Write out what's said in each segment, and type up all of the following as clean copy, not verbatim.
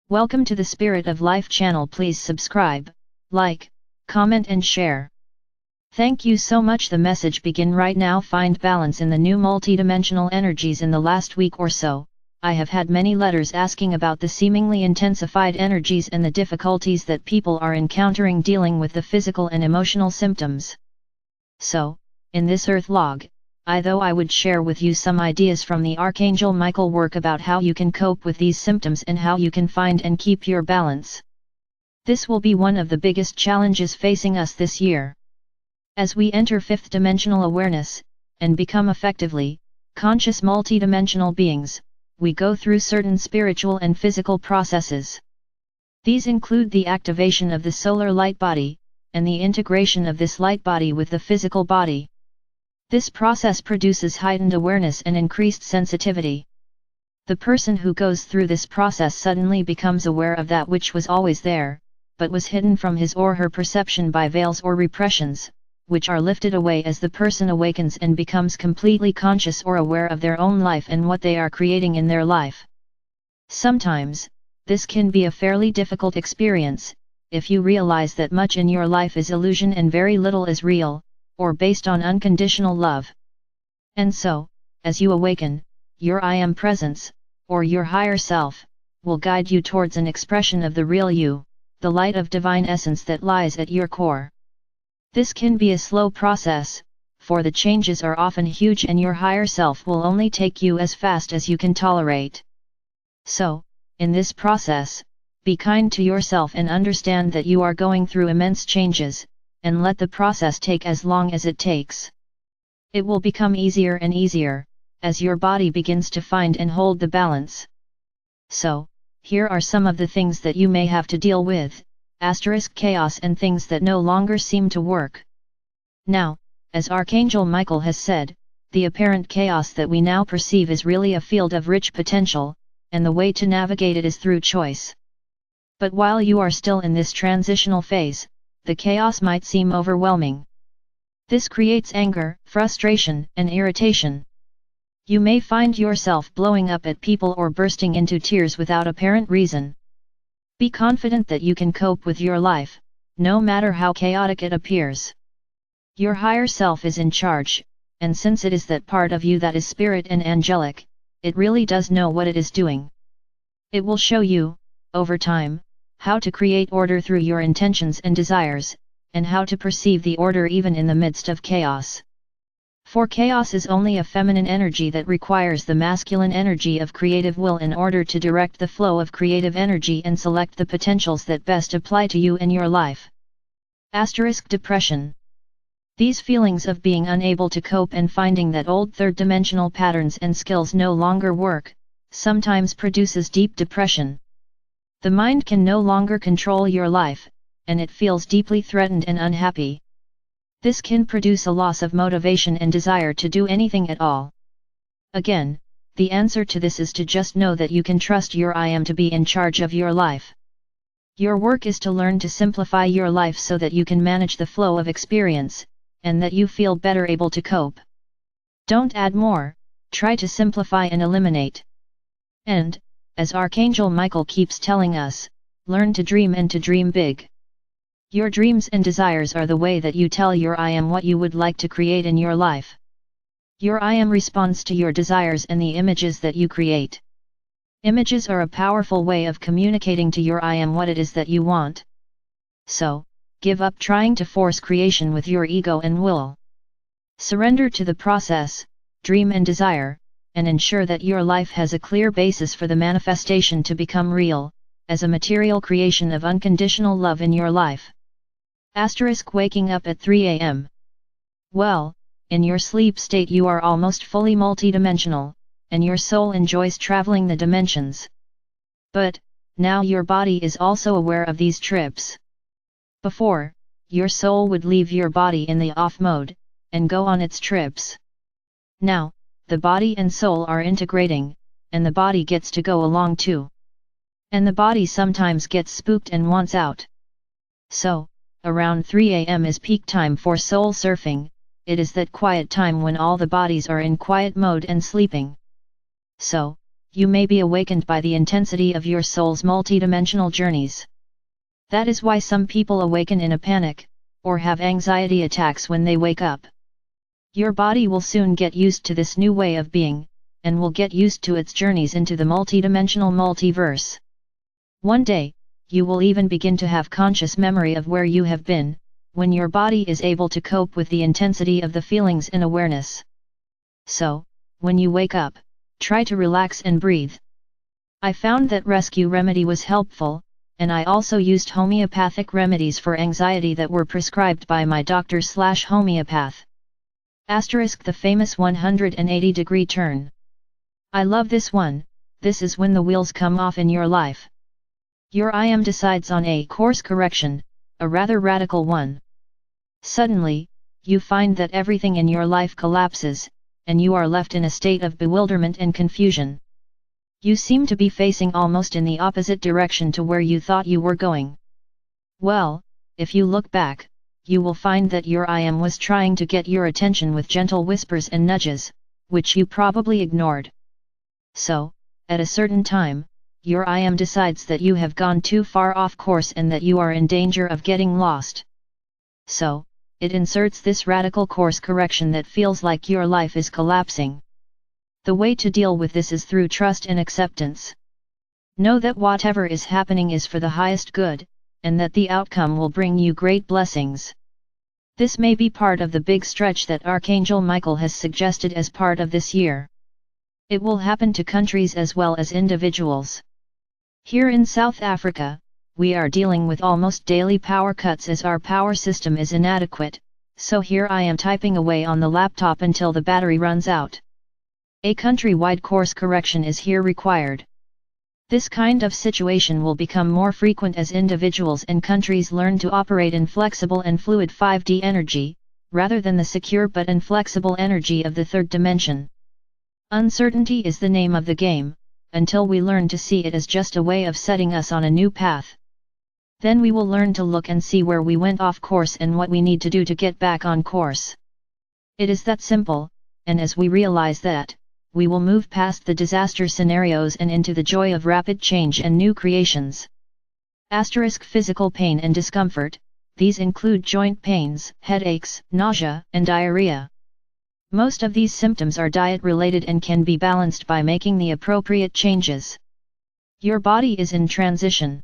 Welcome to the Spirit of Life channel. Please subscribe, like, comment and share. Thank you so much. The message begin right now. Find balance in the new multidimensional energies. In the last week or so, I have had many letters asking about the seemingly intensified energies and the difficulties that people are encountering dealing with the physical and emotional symptoms. So, in this Earth log, I would share with you some ideas from the Archangel Michael work about how you can cope with these symptoms and how you can find and keep your balance. This will be one of the biggest challenges facing us this year. As we enter fifth dimensional awareness, and become effectively conscious multidimensional beings, we go through certain spiritual and physical processes. These include the activation of the solar light body, and the integration of this light body with the physical body. This process produces heightened awareness and increased sensitivity. The person who goes through this process suddenly becomes aware of that which was always there, but was hidden from his or her perception by veils or repressions, which are lifted away as the person awakens and becomes completely conscious or aware of their own life and what they are creating in their life. Sometimes, this can be a fairly difficult experience, if you realize that much in your life is illusion and very little is real, or based on unconditional love. And so, as you awaken, your I Am presence, or your higher self, will guide you towards an expression of the real you, the light of divine essence that lies at your core. This can be a slow process, for the changes are often huge and your higher self will only take you as fast as you can tolerate. So, in this process, be kind to yourself and understand that you are going through immense changes, and let the process take as long as it takes. It will become easier and easier, as your body begins to find and hold the balance. So, here are some of the things that you may have to deal with, chaos and things that no longer seem to work. Now, as Archangel Michael has said, the apparent chaos that we now perceive is really a field of rich potential, and the way to navigate it is through choice. But while you are still in this transitional phase, the chaos might seem overwhelming. This creates anger, frustration, and irritation. You may find yourself blowing up at people or bursting into tears without apparent reason. Be confident that you can cope with your life, no matter how chaotic it appears. Your higher self is in charge, and since it is that part of you that is spirit and angelic, it really does know what it is doing. It will show you, over time, how to create order through your intentions and desires, and how to perceive the order even in the midst of chaos. For chaos is only a feminine energy that requires the masculine energy of creative will in order to direct the flow of creative energy and select the potentials that best apply to you and your life. Depression. These feelings of being unable to cope and finding that old third-dimensional patterns and skills no longer work, sometimes produces deep depression. The mind can no longer control your life, and it feels deeply threatened and unhappy. This can produce a loss of motivation and desire to do anything at all. Again, the answer to this is to just know that you can trust your I Am to be in charge of your life. Your work is to learn to simplify your life so that you can manage the flow of experience, and that you feel better able to cope. Don't add more, try to simplify and eliminate. And, as Archangel Michael keeps telling us, learn to dream and to dream big. Your dreams and desires are the way that you tell your I Am what you would like to create in your life. Your I Am responds to your desires and the images that you create. Images are a powerful way of communicating to your I Am what it is that you want. So, give up trying to force creation with your ego and will. Surrender to the process, dream and desire, and ensure that your life has a clear basis for the manifestation to become real, as a material creation of unconditional love in your life. Waking up at 3 a.m. Well, in your sleep state you are almost fully multidimensional, and your soul enjoys traveling the dimensions. But, now your body is also aware of these trips. Before, your soul would leave your body in the off mode, and go on its trips. Now, the body and soul are integrating, and the body gets to go along too. And the body sometimes gets spooked and wants out. So, around 3 a.m. is peak time for soul surfing, it is that quiet time when all the bodies are in quiet mode and sleeping. So, you may be awakened by the intensity of your soul's multidimensional journeys. That is why some people awaken in a panic, or have anxiety attacks when they wake up. Your body will soon get used to this new way of being, and will get used to its journeys into the multidimensional multiverse. One day, you will even begin to have conscious memory of where you have been, when your body is able to cope with the intensity of the feelings and awareness. So, when you wake up, try to relax and breathe. I found that rescue remedy was helpful, and I also used homeopathic remedies for anxiety that were prescribed by my doctor/homeopath. The famous 180-degree turn. I love this one. This is when the wheels come off in your life. Your I am decides on a course correction, a rather radical one. Suddenly, you find that everything in your life collapses, and you are left in a state of bewilderment and confusion. You seem to be facing almost in the opposite direction to where you thought you were going. Well, if you look back, you will find that your I am was trying to get your attention with gentle whispers and nudges, which you probably ignored. So, at a certain time, your I am decides that you have gone too far off course and that you are in danger of getting lost. So, it inserts this radical course correction that feels like your life is collapsing. The way to deal with this is through trust and acceptance. Know that whatever is happening is for the highest good, and that the outcome will bring you great blessings. This may be part of the big stretch that Archangel Michael has suggested as part of this year. It will happen to countries as well as individuals. Here in South Africa, we are dealing with almost daily power cuts as our power system is inadequate, so here I am typing away on the laptop until the battery runs out. A country-wide course correction is here required. This kind of situation will become more frequent as individuals and countries learn to operate in flexible and fluid 5D energy, rather than the secure but inflexible energy of the third dimension. Uncertainty is the name of the game, until we learn to see it as just a way of setting us on a new path. Then we will learn to look and see where we went off course and what we need to do to get back on course. It is that simple, and as we realize that, we will move past the disaster scenarios and into the joy of rapid change and new creations. Physical pain and discomfort, these include joint pains, headaches, nausea, and diarrhea. Most of these symptoms are diet-related and can be balanced by making the appropriate changes. Your body is in transition.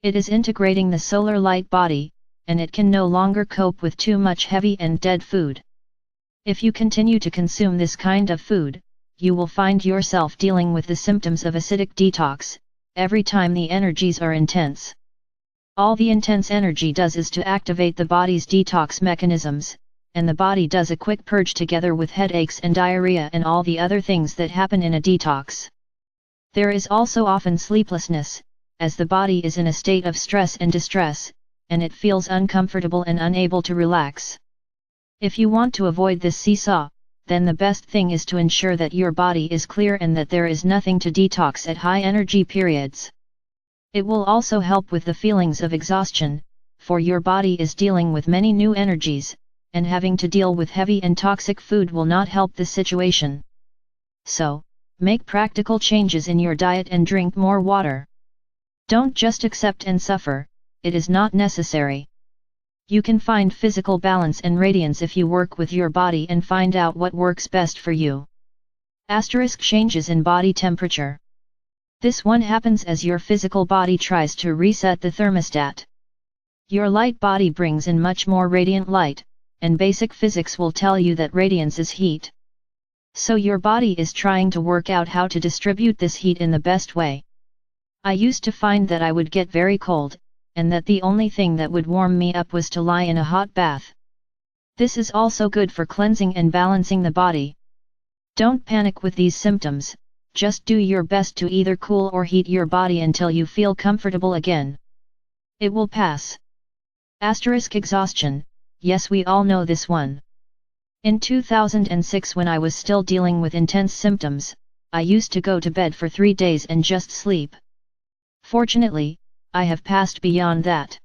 It is integrating the solar light body, and it can no longer cope with too much heavy and dead food. If you continue to consume this kind of food, you will find yourself dealing with the symptoms of acidic detox, every time the energies are intense. All the intense energy does is to activate the body's detox mechanisms, and the body does a quick purge together with headaches and diarrhea and all the other things that happen in a detox. There is also often sleeplessness, as the body is in a state of stress and distress, and it feels uncomfortable and unable to relax. If you want to avoid this seesaw, then the best thing is to ensure that your body is clear and that there is nothing to detox at high energy periods. It will also help with the feelings of exhaustion, for your body is dealing with many new energies, and having to deal with heavy and toxic food will not help the situation. So, make practical changes in your diet and drink more water. Don't just accept and suffer, it is not necessary. You can find physical balance and radiance if you work with your body and find out what works best for you. Changes in body temperature. This one happens as your physical body tries to reset the thermostat. Your light body brings in much more radiant light, and basic physics will tell you that radiance is heat. So your body is trying to work out how to distribute this heat in the best way. I used to find that I would get very cold, and that the only thing that would warm me up was to lie in a hot bath. This is also good for cleansing and balancing the body. Don't panic with these symptoms, just do your best to either cool or heat your body until you feel comfortable again. It will pass. Exhaustion, yes, we all know this one. In 2006, when I was still dealing with intense symptoms, I used to go to bed for 3 days and just sleep. Fortunately, I have passed beyond that.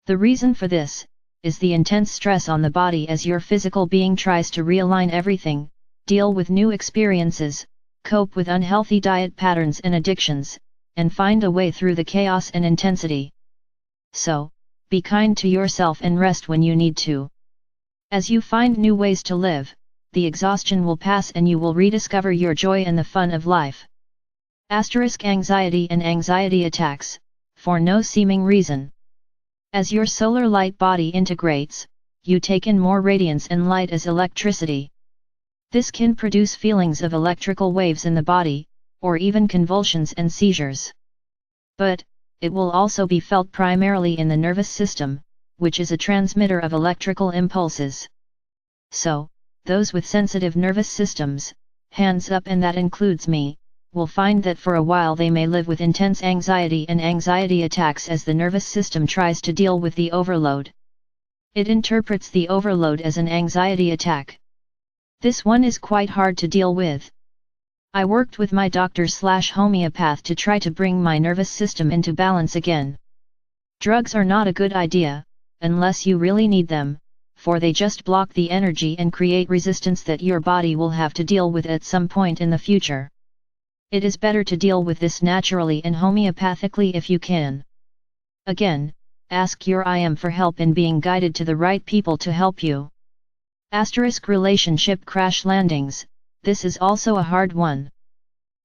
The reason for this is the intense stress on the body as your physical being tries to realign everything, deal with new experiences, cope with unhealthy diet patterns and addictions, and find a way through the chaos and intensity. So, be kind to yourself and rest when you need to. As you find new ways to live, the exhaustion will pass and you will rediscover your joy and the fun of life. Anxiety and anxiety attacks, for no seeming reason. As your solar light body integrates, you take in more radiance and light as electricity. This can produce feelings of electrical waves in the body, or even convulsions and seizures. But, it will also be felt primarily in the nervous system, which is a transmitter of electrical impulses. So, those with sensitive nervous systems, hands up, and that includes me, will find that for a while they may live with intense anxiety and anxiety attacks as the nervous system tries to deal with the overload. It interprets the overload as an anxiety attack. This one is quite hard to deal with. I worked with my doctor/homeopath to try to bring my nervous system into balance again. Drugs are not a good idea, unless you really need them, for they just block the energy and create resistance that your body will have to deal with at some point in the future. It is better to deal with this naturally and homeopathically if you can. Again, ask your IM for help in being guided to the right people to help you. Relationship crash landings, this is also a hard one.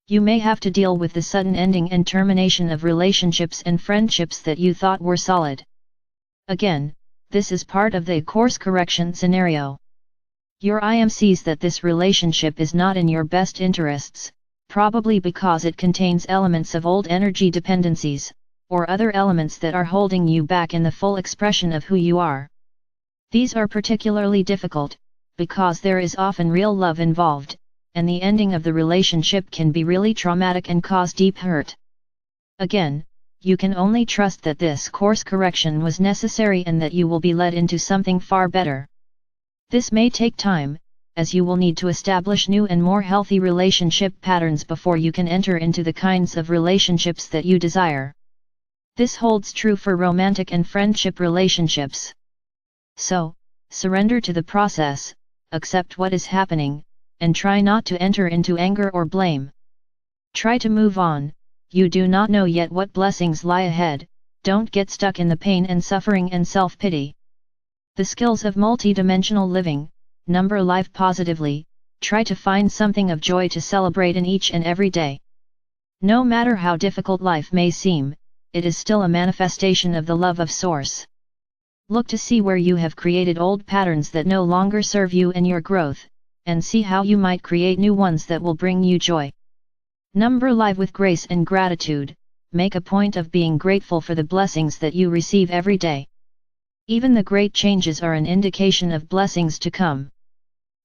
You may have to deal with the sudden ending and termination of relationships and friendships that you thought were solid. Again, this is part of the course correction scenario. Your IM sees that this relationship is not in your best interests, probably because it contains elements of old energy dependencies, or other elements that are holding you back in the full expression of who you are. These are particularly difficult, because there is often real love involved, and the ending of the relationship can be really traumatic and cause deep hurt. Again, you can only trust that this course correction was necessary and that you will be led into something far better. This may take time, as you will need to establish new and more healthy relationship patterns before you can enter into the kinds of relationships that you desire. This holds true for romantic and friendship relationships. So, surrender to the process, accept what is happening, and try not to enter into anger or blame. Try to move on. You do not know yet what blessings lie ahead. Don't get stuck in the pain and suffering and self-pity. The skills of multidimensional living. Number life positively. Try to find something of joy to celebrate in each and every day. No matter how difficult life may seem, it is still a manifestation of the love of Source. Look to see where you have created old patterns that no longer serve you and your growth, and see how you might create new ones that will bring you joy. Number live with grace and gratitude. Make a point of being grateful for the blessings that you receive every day. Even the great changes are an indication of blessings to come.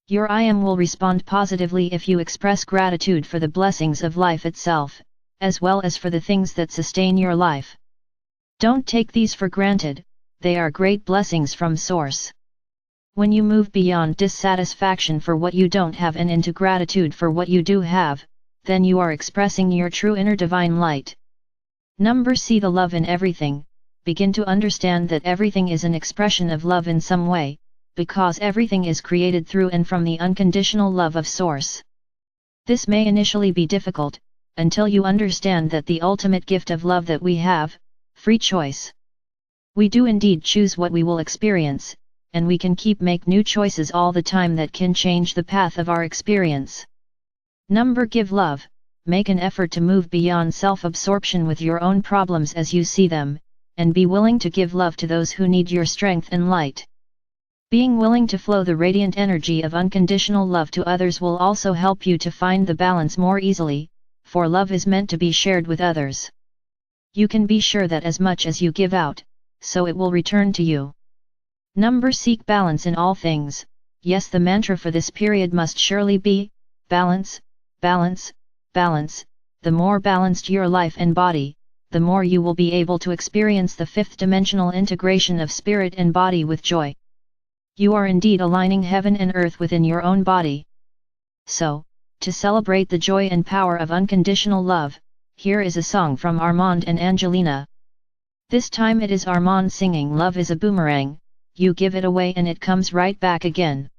Your IM will respond positively if you express gratitude for the blessings of life itself, as well as for the things that sustain your life. Don't take these for granted. They are great blessings from Source. When you move beyond dissatisfaction for what you don't have and into gratitude for what you do have, then you are expressing your true inner divine light. Number see the love in everything. Begin to understand that everything is an expression of love in some way, because everything is created through and from the unconditional love of Source. This may initially be difficult, until you understand that the ultimate gift of love that we have, free choice. We do indeed choose what we will experience, and we can make new choices all the time that can change the path of our experience. Number give love. Make an effort to move beyond self-absorption with your own problems as you see them, and be willing to give love to those who need your strength and light. Being willing to flow the radiant energy of unconditional love to others will also help you to find the balance more easily, for love is meant to be shared with others. You can be sure that as much as you give out, so it will return to you. Number seek balance in all things. Yes, the mantra for this period must surely be, balance, balance, balance. The more balanced your life and body, the more you will be able to experience the fifth dimensional integration of spirit and body with joy. You are indeed aligning heaven and earth within your own body. So, to celebrate the joy and power of unconditional love, here is a song from Armand and Angelina. This time it is Armand singing Love is a boomerang, you give it away and it comes right back again.